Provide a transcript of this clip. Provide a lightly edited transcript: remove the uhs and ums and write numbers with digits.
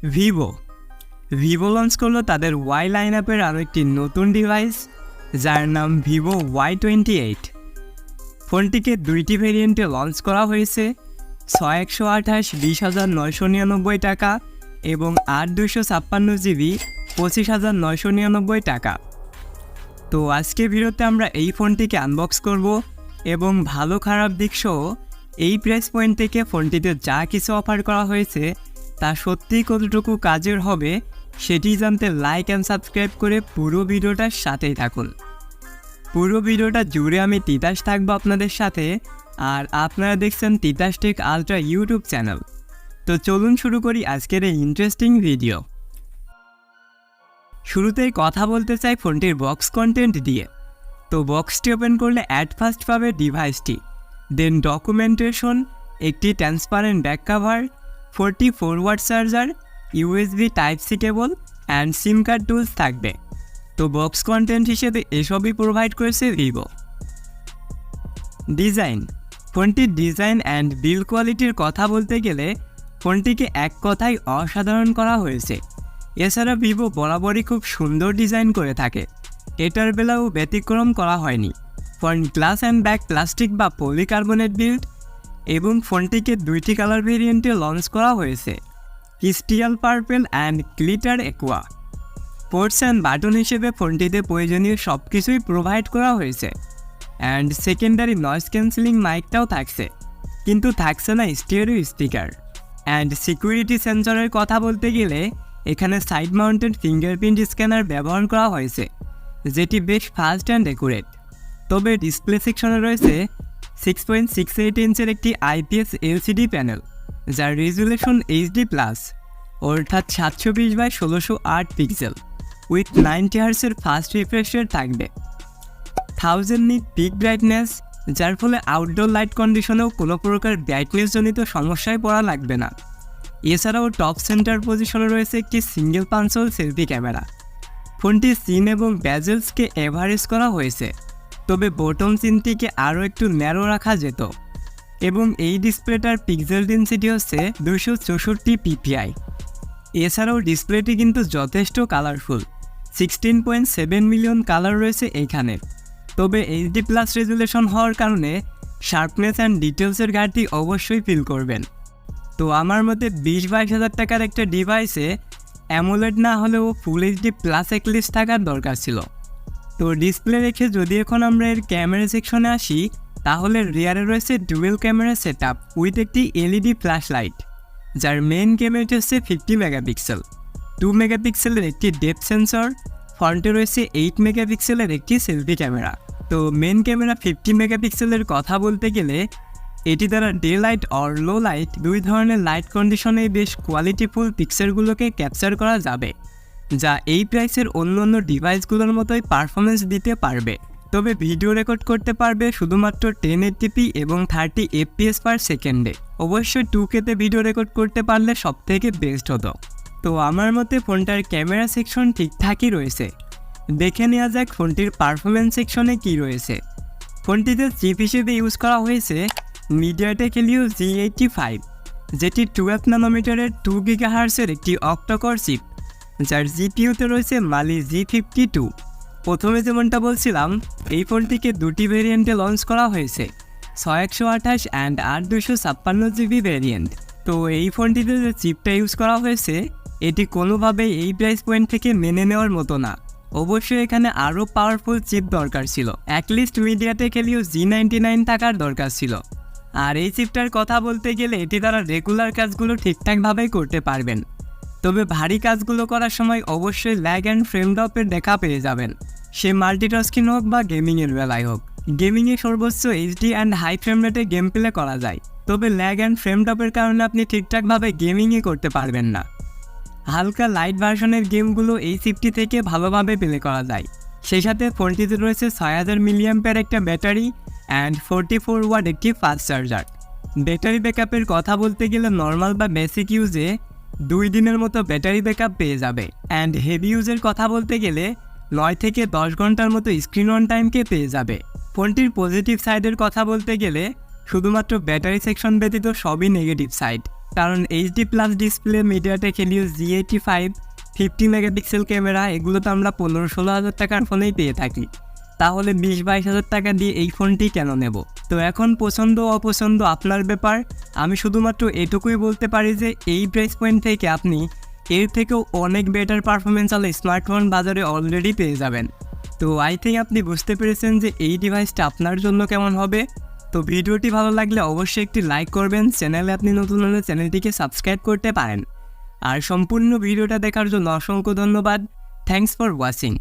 Vivo launch করলো তাদের Y line আপের আরও একটি নতুন ডিভাইস, যার নাম Vivo Y28। ফোনটিকে দুইটি ভেরিয়েন্টে লঞ্চ করা হয়েছে, 6128 20,999 টাকা এবং 8256 জিবি 25,999 টাকা। তো আজকে ভিডিওতে আমরা এই ফোনটিকে আনবক্স করব এবং ভালো খারাপ দিক সহ এই প্রাইস পয়েন্ট থেকে ফোনটিতে যা কিছু অফার করা হয়েছে তা সত্যিই কতটুকু কাজের হবে সেটি জানতে লাইক অ্যান্ড সাবস্ক্রাইব করে পুরো ভিডিওটার সাথেই থাকুন। পুরো ভিডিওটা জুড়ে আমি তিতাস থাকবো আপনাদের সাথে, আর আপনারা দেখছেন Titas tech ultra YouTube channel. তো চলুন শুরু করি আজকের এই ইন্টারেস্টিং ভিডিও। শুরুতেই কথা বলতে চাই ফোনটির বক্স কন্টেন্ট দিয়ে। তো বক্সটি ওপেন করলে অ্যাট ফার্স্ট পাবে ডিভাইসটি, দেন ডকুমেন্টেশন, একটি transparent back cover, 44 watt charger, USB type C cable and SIM card tools থাকবে। তো বক্স কন্টেন্ট হিসেবে এসবই প্রোভাইড করেছে ভিভো। ডিজাইন, ফোনটির ডিজাইন অ্যান্ড বিল্ড কোয়ালিটির কথা বলতে গেলে ফোনটিকে এক কথায় অসাধারণ করা হয়েছে। এছাড়া ভিভো বরাবরই খুব সুন্দর ডিজাইন করে থাকে, এটার বেলাও ব্যতিক্রম করা হয়নি। Front glass and back plastic বা পলিকার্বনেট বিল্ড এবং ফোনটিকে দুইটি কালার ভেরিয়েন্টে লঞ্চ করা হয়েছে, crystal purple and glitter aqua. Ports and button হিসেবে ফোনটিতে প্রয়োজনীয় সব কিছুই প্রোভাইড করা হয়েছে, অ্যান্ড সেকেন্ডারি নয়েজ ক্যান্সেলিং মাইকটাও থাকছে, কিন্তু থাকছে না স্টিরিও স্পিকার। অ্যান্ড সিকিউরিটি সেন্সরের কথা বলতে গেলে এখানে সাইড মাউন্টেড ফিঙ্গারপ্রিন্ট স্ক্যানার ব্যবহার করা হয়েছে, যেটি বেশ ফাস্ট অ্যান্ড অ্যাকুরেট। তবে ডিসপ্লে সেকশনে রয়েছে 6.68 ইঞ্চের একটি IPS LCD প্যানেল, যার রেজুলেশন HD+, অর্থাৎ 720x1608 পিক্সেল উইথ 90 হার্টসের ফাস্ট রিফ্রেশ রেট থাকবে। 1000 নিট পিক ব্রাইটনেস, যার ফলে আউটডোর লাইট কন্ডিশনেও কোনো প্রকার ব্রাইটনেসজনিত সমস্যায় পড়া লাগবে না। এছাড়াও টপ সেন্টার পজিশনে রয়েছে একটি সিঙ্গেল পাঞ্চল সেলফি ক্যামেরা। ফোনটির সিন এবং ব্যাজেলসকে এভারেজ করা হয়েছে, তবে বটম সিনটিকে আরও একটু ন্যারো রাখা যেত। এবং এই ডিসপ্লেটার পিক্সেল ডেনসিটি হচ্ছে 264 ppi। এছাড়াও ডিসপ্লেটি কিন্তু যথেষ্ট কালারফুল, 16.7 মিলিয়ন কালার রয়েছে এইখানে। তবে HD+ রেজুলেশন হওয়ার কারণে শার্পনেস অ্যান্ড ডিটেলসের ঘাটতি অবশ্যই ফিল করবেন। তো আমার মতে 20-22 হাজার টাকার একটা ডিভাইসে অ্যামোলেড না হলেও ফুল HD+ একলিস্ট থাকার দরকার ছিল। তো ডিসপ্লে রেখে যদি এখন আমরা এর ক্যামেরা সেকশনে আসি, তাহলে রিয়ারে রয়েছে ডুয়েল ক্যামেরা সেটআপ উইথ একটি LED ফ্ল্যাশ লাইট, যার মেইন ক্যামেরাটি হচ্ছে 50 মেগাপিক্সেল, 2 মেগাপিক্সেলের একটি ডেপথ সেন্সর, ফ্রন্টে রয়েছে 8 মেগাপিক্সেলের একটি সেলফি ক্যামেরা। তো মেইন ক্যামেরা 50 মেগাপিক্সেলের কথা বলতে গেলে এটি দ্বারা day light or low light দুই ধরনের লাইট কন্ডিশনে বেশ কোয়ালিটিফুল পিকচারগুলোকে ক্যাপচার করা যাবে, যা এই প্রাইসের অন্যান্য ডিভাইসগুলোর মতোই পারফরমেন্স দিতে পারবে। তবে ভিডিও রেকর্ড করতে পারবে শুধুমাত্র 1080p এবং 30 fps পার সেকেন্ডে। অবশ্যই 2K-তে ভিডিও রেকর্ড করতে পারলে সবথেকে বেস্ট হতো। তো আমার মতে ফোনটার ক্যামেরা সেকশন ঠিকঠাকই রয়েছে। দেখে নেওয়া যাক ফোনটির পারফরমেন্স সেকশনে কী রয়েছে। ফোনটিতে চিপ হিসেবে ইউজ করা হয়েছে MediaTek Helio G85, যেটি 12 ন্যানোমিটারের 2 GHz-এর একটি অক্টোকোর চিপ, যার জিপিইউতে রয়েছে Mali G52। প্রথমে যেমনটা বলছিলাম, এই ফোনটিকে দুটি ভেরিয়েন্টে লঞ্চ করা হয়েছে, 6128 অ্যান্ড 8256 জিবি ভেরিয়েন্ট। তো এই ফোনটিতে যে চিপটা ইউজ করা হয়েছে এটি কোনোভাবেই এই প্রাইস পয়েন্ট থেকে মেনে নেওয়ার মতো না। অবশ্যই এখানে আরও পাওয়ারফুল চিপ দরকার ছিল, অ্যাটলিস্ট MediaTek Helio G99 থাকার দরকার ছিল। আর এই চিপটার কথা বলতে গেলে এটি দ্বারা রেগুলার কাজগুলো ঠিকঠাকভাবেই করতে পারবেন, তবে ভারী কাজগুলো করার সময় অবশ্যই ল্যাগ অ্যান্ড ফ্রেম ড্রপের দেখা পেয়ে যাবেন, সে মাল্টিটাস্কিং হোক বা গেমিংয়ের বেলায় হোক। গেমিংয়ে সর্বোচ্চ HD অ্যান্ড হাই ফ্রেম রেটে গেম প্লে করা যায়, তবে ল্যাগ অ্যান্ড ফ্রেম ড্রপের কারণে আপনি ঠিকঠাকভাবে গেমিংই করতে পারবেন না। হালকা লাইট ভার্সনের গেমগুলো এই চিপটি থেকে ভালোভাবে প্লে করা যায়। সেই সাথে ফোনটিতে রয়েছে 6000 মিলিঅ্যাম্পের একটা ব্যাটারি অ্যান্ড 44 ওয়াট একটি ফাস্ট চার্জার। ব্যাটারি ব্যাকআপের কথা বলতে গেলে নর্মাল বা বেসিক ইউজে 2 দিনের মতো ব্যাটারি ব্যাকআপ পেয়ে যাবে, অ্যান্ড হেভি ইউজের কথা বলতে গেলে 9 থেকে 10 ঘন্টার মতো স্ক্রিন অন টাইমকে পেয়ে যাবে। ফোনটির পজিটিভ সাইডের কথা বলতে গেলে শুধুমাত্র ব্যাটারি সেকশন ব্যতীত সবই নেগেটিভ সাইড। কারণ HD plus display, MediaTek Helio G85, 50 megapixel camera, এগুলো তো আমরা 15-16 হাজার টাকার ফোনেই পেয়ে থাকি। তাহলে 20-22 হাজার টাকা দিয়ে এই ফোনটি কেন নেব? তো এখন পছন্দ অপছন্দ আপনার ব্যাপার। আমি শুধুমাত্র এটুকুই বলতে পারি যে এই প্রাইস পয়েন্ট থেকে আপনি এর থেকেও অনেক বেটার পারফরমেন্স আলো স্মার্টফোন বাজারে অলরেডি পেয়ে যাবেন। তো আই থিঙ্ক আপনি বুঝতে পেরেছেন যে এই ডিভাইসটা আপনার জন্য কেমন হবে। তো ভিডিওটি ভালো লাগলে অবশ্যই একটি লাইক করবেন, চ্যানেলে আপনি নতুন হলে চ্যানেলটিকে সাবস্ক্রাইব করতে পারেন। আর সম্পূর্ণ ভিডিওটা দেখার জন্য অসংখ্য ধন্যবাদ। Thanks for watching.